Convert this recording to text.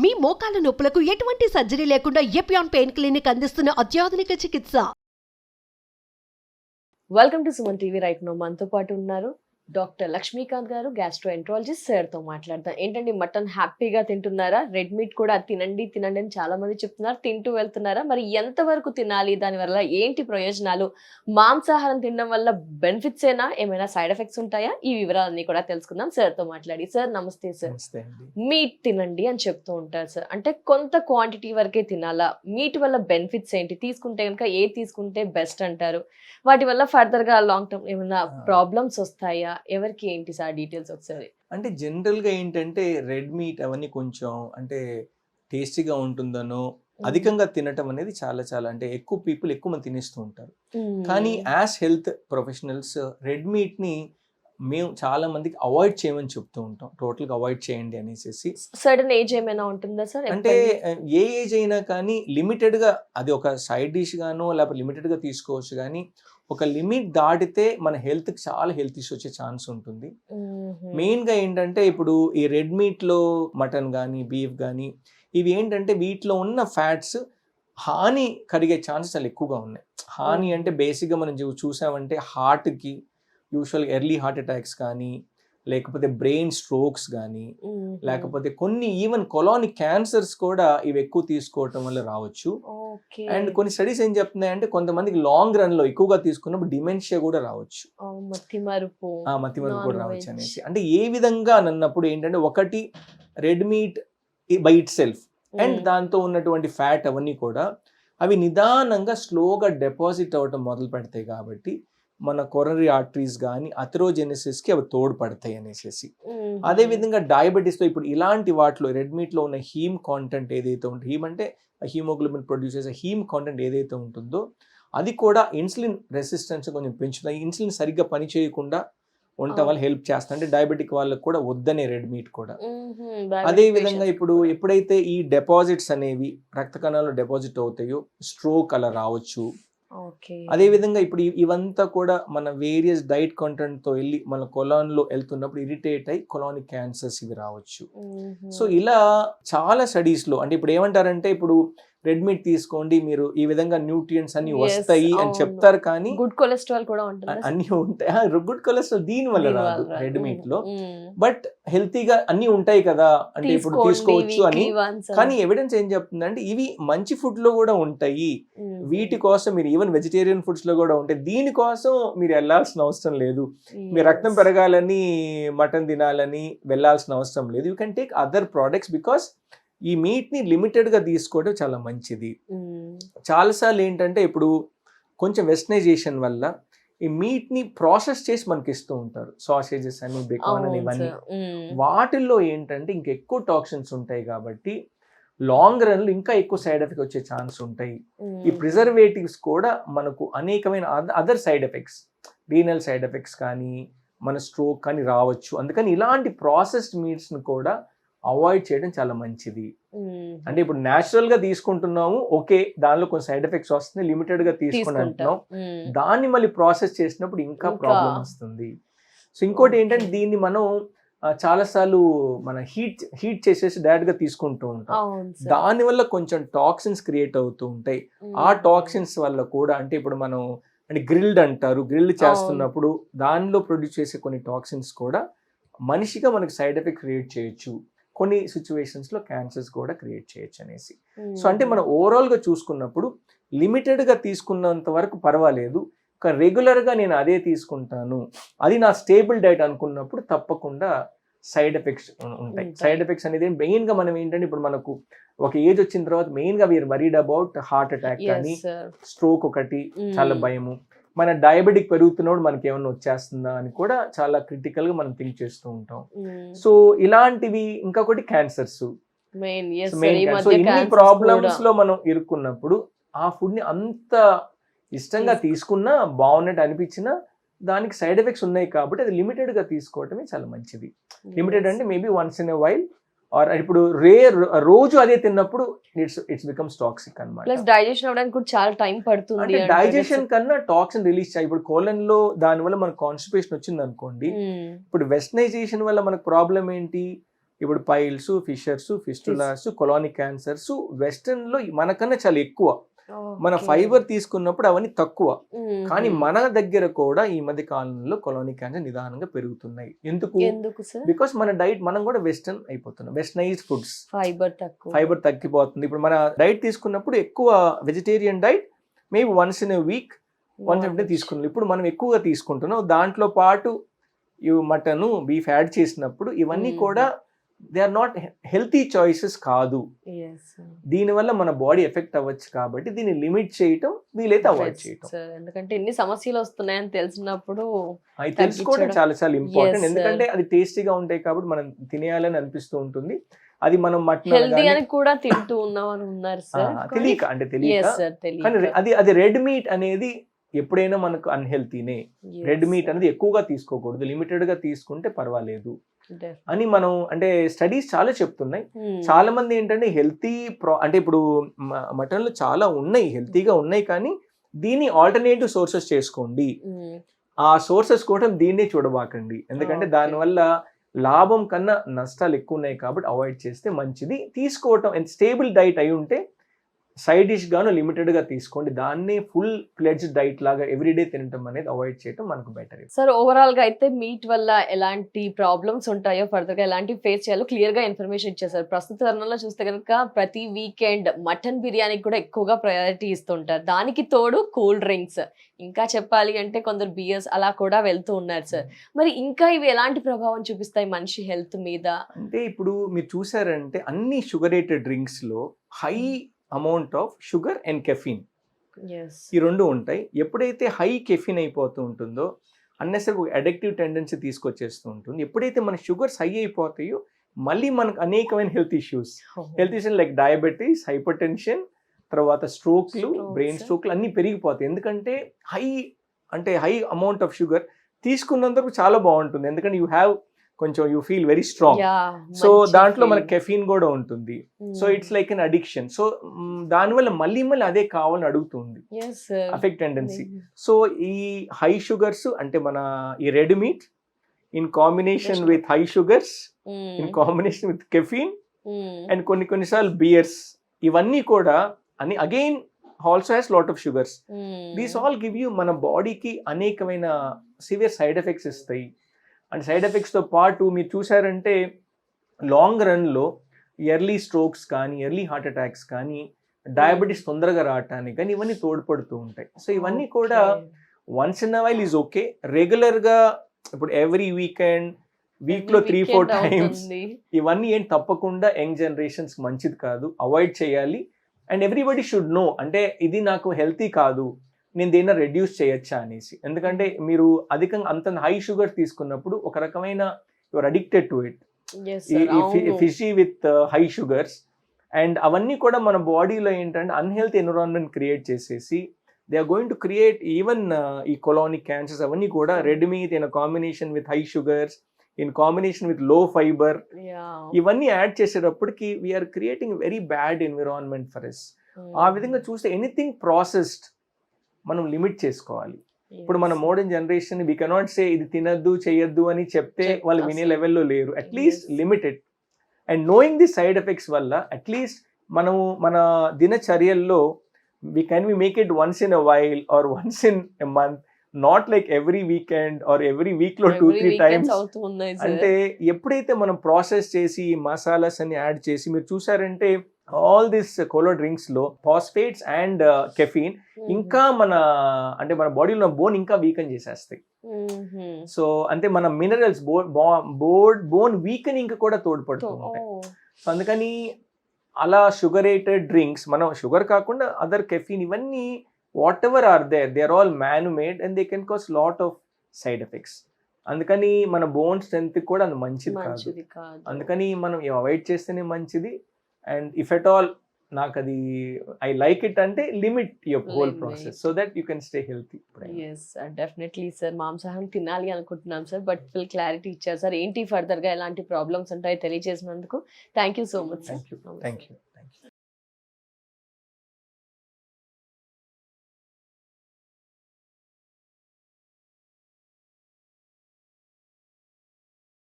మీ మోకాల నొప్పులకు ఎటువంటి సర్జరీ లేకుండా ఎపియాన్ పెయిన్ క్లినిక్ అందిస్తున్న అత్యాధునిక చికిత్స. Welcome to Suman TV. Right now మనతో పాటు ఉన్నారు డాక్టర్ లక్ష్మీకాంత్ గారు, గ్యాస్ట్రోఎంట్రాలజిస్ట్. సార్తో మాట్లాడతాం. ఏంటండి, మటన్ హ్యాపీగా తింటున్నారా? రెడ్ మీట్ కూడా తినండి తినండి అని చాలా మంది చెప్తున్నారు. తింటూ వెళ్తున్నారా? మరి ఎంతవరకు తినాలి? దానివల్ల ఏంటి ప్రయోజనాలు? మాంసాహారం తినడం వల్ల బెనిఫిట్స్ ఏనా, ఏమైనా సైడ్ ఎఫెక్ట్స్ ఉంటాయా? ఈ వివరాలన్నీ కూడా తెలుసుకుందాం సార్తో మాట్లాడి. సార్ నమస్తే. సార్, మీట్ తినండి అని చెప్తూ ఉంటారు సార్, అంటే కొంత క్వాంటిటీ వరకే తినాలా? మీట్ వల్ల బెనిఫిట్స్ ఏంటి? తీసుకుంటే కనుక ఏ తీసుకుంటే బెస్ట్ అంటారు? వాటి వల్ల ఫర్దర్ గా లాంగ్ టర్మ్ ఏమైనా ప్రాబ్లమ్స్ వస్తాయా? ఎవరికి ఏంటి సార్ డీటెయిల్స్ ఒకసారి? అంటే జనరల్గా ఏంటంటే రెడ్ మీట్ అవన్నీ కొంచెం అంటే టేస్టీగా ఉంటుందనో అధికంగా తినటం అనేది చాలా చాలా అంటే ఎక్కువ మంది తినేస్తూ ఉంటారు. కానీ యాజ్ హెల్త్ ప్రొఫెషనల్స్ రెడ్ మీట్ని మేము చాలా మందికి అవాయిడ్ చేయమని చెప్తూ ఉంటాం. టోటల్గా అవాయిడ్ చేయండి అనేసి. సడన్ ఏజ్ ఏమైనా ఉంటుందా సార్? అంటే ఏ ఏజ్ అయినా కానీ లిమిటెడ్గా, అది ఒక సైడ్ డిష్ గానో లేకపోతే లిమిటెడ్గా తీసుకోవచ్చు. కానీ ఒక లిమిట్ దాటితే మన హెల్త్కి చాలా హెల్త్ ఇష్యూ వచ్చే ఛాన్స్ ఉంటుంది. మెయిన్గా ఏంటంటే ఇప్పుడు ఈ రెడ్ మీట్లో మటన్ కానీ బీఫ్ కానీ ఇవి ఏంటంటే వీటిలో ఉన్న ఫ్యాట్స్ హాని కలిగే ఛాన్సెస్ చాలా ఎక్కువగా ఉన్నాయి. హాని అంటే బేసిక్గా మనం చూసామంటే హార్ట్కి యూజువల్గా ఎర్లీ హార్ట్ అటాక్స్ కానీ, లేకపోతే బ్రెయిన్ స్ట్రోక్స్ కానీ, లేకపోతే కొన్ని ఈవెన్ కొలానిక్ క్యాన్సర్స్ కూడా ఇవి ఎక్కువ తీసుకోవటం వల్ల రావచ్చు. అండ్ కొన్ని స్టడీస్ ఏం చెప్తున్నాయంటే కొంతమందికి లాంగ్ రన్ లో ఎక్కువగా తీసుకున్నప్పుడు డిమెన్షియా కూడా రావచ్చు, మతిమరుపు కూడా రావచ్చు అనేసి. అంటే ఏ విధంగా అన్నప్పుడు ఏంటంటే ఒకటి red meat by it self and దాంతో ఉన్నటువంటి ఫ్యాట్ అవన్నీ కూడా అవి నిదానంగా స్లోగా డిపాజిట్ అవ్వటం మొదలు పెడతాయి. కాబట్టి మన కొరనరీ ఆర్టరీస్ కానీ అథెరోజెనసిస్కి అవి తోడ్పడతాయి అనేసి. అదేవిధంగా డయాబెటీస్లో ఇప్పుడు ఇలాంటి వాటిలో రెడ్ మీట్లో ఉన్న హీమ్ కాంటెంట్ ఏదైతే ఉంటుందో, హీమ్ అంటే హీమోగ్లోబిన్ ప్రొడ్యూస్ చేసే హీమ్ కాంటెంట్ ఏదైతే ఉంటుందో అది కూడా ఇన్సులిన్ రెసిస్టెన్స్ కొంచెం పెంచుతాయి. ఇన్సులిన్ సరిగ్గా పని చేయకుండా ఉండటం వల్ల హెల్ప్ చేస్తుంది. అంటే డయాబెటిక్ వాళ్ళకి కూడా వద్దనే రెడ్ మీట్ కూడా. అదే విధంగా ఇప్పుడు ఎప్పుడైతే ఈ డిపాజిట్స్ అనేవి రక్త కణాల్లో డిపాజిట్ అవుతాయో స్ట్రోక్ అలా రావచ్చు. అదే విధంగా ఇప్పుడు ఇవంతా కూడా మన వేరియస్ డైట్ కంటెంట్ తో వెళ్ళి మన కొలాన్ లో వెళ్తున్నప్పుడు ఇరిటేట్ అయ్యి కొలానిక్ క్యాన్సర్స్ ఇవి రావచ్చు. సో ఇలా చాలా స్టడీస్ లో అంటే ఇప్పుడు ఏమంటారంటే ఇప్పుడు రెడ్ మీట్ తీసుకోండి మీరు ఈ విధంగా న్యూట్రియంట్స్ అన్ని వస్తాయి అని చెప్తారు. కానీ గుడ్ కొలెస్ట్రాల్ కూడా అన్ని ఉంటాయి. గుడ్ కొలెస్ట్రాల్ దీని వల్ల రాదు రెడ్ మీట్ లో, బట్ హెల్తీగా అన్ని ఉంటాయి కదా అంటే ఇప్పుడు తీసుకోవచ్చు అని. కానీ ఎవిడెన్స్ ఏం చెప్తుందంటే ఇవి మంచి ఫుడ్ లో కూడా ఉంటాయి, వీటి కోసం మీరు ఈవెన్ వెజిటేరియన్ ఫుడ్స్ లో కూడా ఉంటాయి, దీనికోసం మీరు వెళ్ళాల్సిన అవసరం లేదు. మీరు రక్తం పెరగాలని మటన్ తినాలని వెళ్ళాల్సిన అవసరం లేదు. You can take other products because ఈ మీట్ని లిమిటెడ్గా తీసుకోవడం చాలా మంచిది. చాలాసార్లు ఏంటంటే ఇప్పుడు కొంచెం వెస్టర్నైజేషన్ వల్ల ఈ మీట్ని ప్రాసెస్ చేసి మనకి ఇస్తూ ఉంటారు, సాసేజెస్ అని బెకాన్ అని ఇవన్నీ. వాటిల్లో ఏంటంటే ఇంకెక్కువ టాక్సిన్స్ ఉంటాయి కాబట్టి లాంగ్ రన్లో ఇంకా ఎక్కువ సైడ్ ఎఫెక్ట్ వచ్చే ఛాన్స్ ఉంటాయి. ఈ ప్రిజర్వేటివ్స్ కూడా మనకు అనేకమైన other side effects, renal side effects కానీ మన స్ట్రోక్ కానీ రావచ్చు. అందుకని ఇలాంటి ప్రాసెస్డ్ మీట్స్ని కూడా అవాయిడ్ చేయడం చాలా మంచిది. అంటే ఇప్పుడు న్యాచురల్ గా తీసుకుంటున్నాము, ఓకే, దానిలో కొన్ని సైడ్ ఎఫెక్ట్స్ వస్తుంది, లిమిటెడ్ గా తీసుకుంటున్నాం, దాన్ని మళ్ళీ ప్రాసెస్ చేసినప్పుడు ఇంకా ప్రాబ్లం వస్తుంది. సో ఇంకోటి ఏంటంటే దీన్ని మనం చాలాసార్లు మన హీట్ చేసేసి డైరెక్ట్ గా తీసుకుంటూ ఉంటాం, దానివల్ల కొంచెం టాక్సిన్స్ క్రియేట్ అవుతూ ఉంటాయి. ఆ టాక్సిన్స్ వల్ల కూడా అంటే ఇప్పుడు మనం అంటే గ్రిల్డ్ అంటారు, గ్రిల్డ్ చేస్తున్నప్పుడు దానిలో ప్రొడ్యూస్ చేసే కొన్ని టాక్సిన్స్ కూడా మనిషిగా మనకి సైడ్ ఎఫెక్ట్ క్రియేట్ చేయొచ్చు, కొన్ని సిచ్యువేషన్స్ లో క్యాన్సర్స్ కూడా క్రియేట్ చేయొచ్చు అనేసి. సో అంటే మనం ఓవరాల్ గా చూసుకున్నప్పుడు లిమిటెడ్ గా తీసుకున్నంత వరకు పర్వాలేదు, కానీ రెగ్యులర్ గా నేను అదే తీసుకుంటాను, అది నా స్టేబుల్ డైట్ అనుకున్నప్పుడు తప్పకుండా సైడ్ ఎఫెక్ట్స్ ఉంటాయి. సైడ్ ఎఫెక్ట్స్ అనేది మెయిన్ గా మనం ఏంటంటే ఇప్పుడు మనకు ఒక ఏజ్ వచ్చిన తర్వాత మెయిన్ గా we are worried about heart attack కానీ స్ట్రోక్ ఒకటి చాలా భయము, మన డయాబెటిక్ పెరుగుతున్నప్పుడు మనకి ఏమన్నా వచ్చేస్తుందా అని కూడా చాలా క్రిటికల్ గా మనం థింక్ చేస్తూ ఉంటాం. సో ఇలాంటివి ఇంకొకటి క్యాన్సర్స్, సో ఇన్ని ప్రాబ్లమ్స్ లో మనం ఇరుక్కున్నప్పుడు ఆ ఫుడ్ ని అంత ఇష్టంగా తీసుకున్నా బాగున్నట్టు అనిపించినా దానికి సైడ్ ఎఫెక్ట్స్ ఉన్నాయి కాబట్టి అది లిమిటెడ్ గా తీసుకోవటమే చాలా మంచిది. లిమిటెడ్ అంటే maybe once in a while, or ఇప్పుడు రోజు అదే తిన్నప్పుడు ఇట్స్ బికమ్స్ టాక్సిక్ అన్నమాట. ప్లస్ డైజెషన్ అవడానికి కూడా చాలా టైం పడుతుంది. అంటే డైజెషన్ కన్నా టాక్సిన్ రిలీజ్ చేయాలి. ఇప్పుడు కోలన్ లో దాని వల్ల మనకు కాన్స్టిపేషన్ వచ్చింది అనుకోండి, ఇప్పుడు వెస్టర్నైజేషన్ వల్ల మనకు ప్రాబ్లం ఏంటి, ఇప్పుడు piles, fissures, fistulas, colonic cancers western లో మనకన్నా చాలా ఎక్కువ. మన ఫైబర్ తీసుకున్నప్పుడు అవన్నీ తక్కువ, కానీ మన దగ్గర కూడా ఈ మధ్య కాలంలో కొలానిక్ క్యాన్సర్ నిదానంగా పెరుగుతున్నాయి. ఎందుకు? బికాస్ మన డైట్ మనం కూడా వెస్టర్న్ అయిపోతున్నాం, వెస్టర్నైజ్డ్ ఫుడ్స్, ఫైబర్ తగ్గిపోతుంది. ఇప్పుడు మన డైట్ తీసుకున్నప్పుడు ఎక్కువ vegetarian diet maybe once in a week, once every day తీసుకున్నాం. ఇప్పుడు మనం ఎక్కువగా తీసుకుంటున్నాం, దాంట్లో పాటు ఇవి మటన్, బీఫ్ యాడ్ చేసినప్పుడు ఇవన్నీ కూడా they are not healthy choices కాదు. దీనివల్ల మన బాడీ ఎఫెక్ట్ అవ్వచ్చు, కాబట్టి దీన్ని లిమిట్ చేయటం, వీలైతే అవాయిడ్ చేయటం. ఎందుకంటే ఎన్ని సమస్యలు వస్తున్నాయని తెలిసినప్పుడు అది తెలుసుకోవడం చాలా చాలా ఇంపార్టెంట్. ఎందుకంటే అది టేస్టీగా ఉంటాయి కాబట్టి మనం తినేయాలని అనిపిస్తూ ఉంటుంది. అది మనం మటన్ కూడా తింటూ ఉన్నారు తెలియక, అంటే తెలియక. కానీ అది రెడ్ మీట్ అనేది ఎప్పుడైనా మనకు అన్హెల్తీనే. రెడ్ మీట్ అనేది ఎక్కువగా తీసుకోకూడదు, లిమిటెడ్ గా తీసుకుంటే పర్వాలేదు అని మనం అంటే స్టడీస్ చాలా చెప్తున్నాయి. చాలా మంది ఏంటంటే హెల్తీ అంటే ఇప్పుడు మటన్ లో చాలా ఉన్నాయి, హెల్తీగా ఉన్నాయి, కానీ దీన్ని ఆల్టర్నేటివ్ సోర్సెస్ చేసుకోండి. ఆ సోర్సెస్ కూడా దీన్నే చూడబాకండి, ఎందుకంటే దానివల్ల లాభం కన్నా నష్టాలు ఎక్కువ ఉన్నాయి, కాబట్టి అవాయిడ్ చేస్తే మంచిది. తీసుకోవటం స్టేబుల్ డైట్ అయి ఉంటే సైడ్ డిష్ గాను లిమిటెడ్ గా తీసుకోండి, దాన్ని ఫుల్ ప్లెడ్జ్డ్ డైట్ లాగా ఎవ్రీడే తినటం అనేది అవాయిడ్ చేయడం మనకు బెటర్. సార్ ఓవరాల్ గా అయితే మీట్ వల్ల ఎలాంటి ప్రాబ్లమ్స్ ఉంటాయో, ఫర్దర్ గా ఎలాంటి ఫేస్ చేయాలో క్లియర్ గా ఇన్ఫర్మేషన్ ఇచ్చేసారు. ప్రస్తుత తరుణంలో చూస్తే కనుక ప్రతి వీకెండ్ మటన్ బిర్యానీకి కూడా ఎక్కువగా ప్రయారిటీ ఇస్తుంటారు, దానికి తోడు కూల్ డ్రింక్స్, ఇంకా చెప్పాలి అంటే కొందరు బియర్స్ అలా కూడా వెళ్తూ ఉన్నారు సార్. మరి ఇంకా ఇవి ఎలాంటి ప్రభావం చూపిస్తాయి మనిషి హెల్త్ మీద? అంటే ఇప్పుడు మీరు చూసారంటే అన్ని షుగరేటెడ్ డ్రింక్స్ లో high amount of sugar and caffeine, ఈ రెండు ఉంటాయి. ఎప్పుడైతే హై కెఫీన్ అయిపోతూ ఉంటుందో అన్నెసరి ఒక అడిక్టివ్ టెండెన్సీ తీసుకొచ్చేస్తూ ఉంటుంది. ఎప్పుడైతే మన షుగర్స్ హై అయిపోతాయో మళ్ళీ మనకు అనేకమైన health issues like diabetes, hyper tension, తర్వాత స్ట్రోక్లు, బ్రెయిన్ స్ట్రోక్లు అన్నీ పెరిగిపోతాయి. ఎందుకంటే హై అమౌంట్ ఆఫ్ షుగర్ తీసుకున్నందుకు చాలా బాగుంటుంది, ఎందుకంటే you feel very strong. So దాంట్లో మనకి కెఫీన్ కూడా ఉంటుంది. So it's like an addiction. So దానివల్ల మళ్ళీ అదే కావాలని అడుగుతుంది, అఫెక్ట్ టెండెన్సీ. సో ఈ హై షుగర్స్ అంటే మన ఈ red meat in combination with high sugars, in combination with caffeine and కొన్నిసార్లు బియర్స్, ఇవన్నీ కూడా అని again also has lot of sugars. These all give you మన బాడీకి అనేకమైన సివియర్ సైడ్ ఎఫెక్ట్స్ ఇస్తాయి. అండ్ సైడ్ ఎఫెక్ట్స్తో పాటు మీరు చూసారంటే లాంగ్ రన్లో ఎర్లీ స్ట్రోక్స్ కానీ, ఎర్లీ హార్ట్ అటాక్స్ కానీ, డయాబెటీస్ తొందరగా రావటానికి కానీ ఇవన్నీ తోడ్పడుతూ ఉంటాయి. సో ఇవన్నీ కూడా once in a while is okay. రెగ్యులర్గా ఇప్పుడు ఎవ్రీ వీక్లో 3-4 టైమ్స్ ఇవన్నీ ఏం తప్పకుండా యంగ్ జనరేషన్స్ మంచిది కాదు, అవాయిడ్ చేయాలి. అండ్ ఎవ్రీబడి షుడ్ నో, అంటే ఇది నాకు హెల్తీ కాదు, నేను దేన్న రెడ్యూస్ చేయొచ్చా అనేసి. ఎందుకంటే మీరు అధికంగా అంత హై షుగర్ తీసుకున్నప్పుడు ఒక రకమైన your addicted to it, fishy with high sugars. And అవన్నీ కూడా మన బాడీలో ఏంటంటే అన్హెల్తీ ఎన్విరాన్మెంట్ క్రియేట్ చేసేసి they are going to create even ఈ కొలానిక్ క్యాన్సర్స్ అవన్నీ కూడా red meat in combination with high sugars, in combination with low fibre, ఇవన్నీ యాడ్ చేసేటప్పటికి we're creating very bad environment for us. ఆ విధంగా చూస్తే anything processed మనం లిమిట్ చేసుకోవాలి. ఇప్పుడు మన modern generation we cannot say ఇది తినద్దు చేయొద్దు అని చెప్తే వాళ్ళు వినే లెవెల్లో లేరు. At least limited and knowing the side effects వల్ల అట్లీస్ట్ మనము మన దినచర్యల్లో we make it once in a while or once in a month, not like every weekend or every week లో 2-3 టైమ్స్. అంటే ఎప్పుడైతే మనం ప్రాసెస్ చేసి మసాలాస్ అని యాడ్ చేసి, మీరు చూసారంటే ఆల్ దిస్ కోలో డ్రింక్స్ లో ఫాస్ఫేట్స్ అండ్ కెఫీన్ ఇంకా మన బాడీలో బోన్ ఇంకా వీకెన్ చేసేస్తాయి. సో అంటే మన మినరల్స్ బోన్ వీకెనింగ్ కూడా తోడ్పడుతూ ఉంటాయి. సో అందుకని అలా షుగరేటెడ్ డ్రింక్స్, మనం షుగర్ కాకుండా అదర్ కెఫీన్, ఇవన్నీ whatever are there, they are all man made and they can cause lot of side effects. అందుకని మన బోన్ స్ట్రెంత్ కూడా అది మంచిది కాదు. అందుకని మనం అవాయిడ్ చేస్తేనే మంచిది. అండ్ ఇఫ్ ఎట్ ఆల్ నాకు అది ఐ లైక్ ఇట్ అంటే limit your whole process so that you can stay healthy. Definitely sir, మాంసాహారం తినాలి అనుకుంటున్నాం సార్, బట్ ఫుల్ క్లారిటీ ఇచ్చారు సార్. ఏంటి ఫర్దర్ గా ఎలాంటి ప్రాబ్లమ్స్ ఉంటాయో తెలియజేసినందుకు thank you so much sir. Thank you.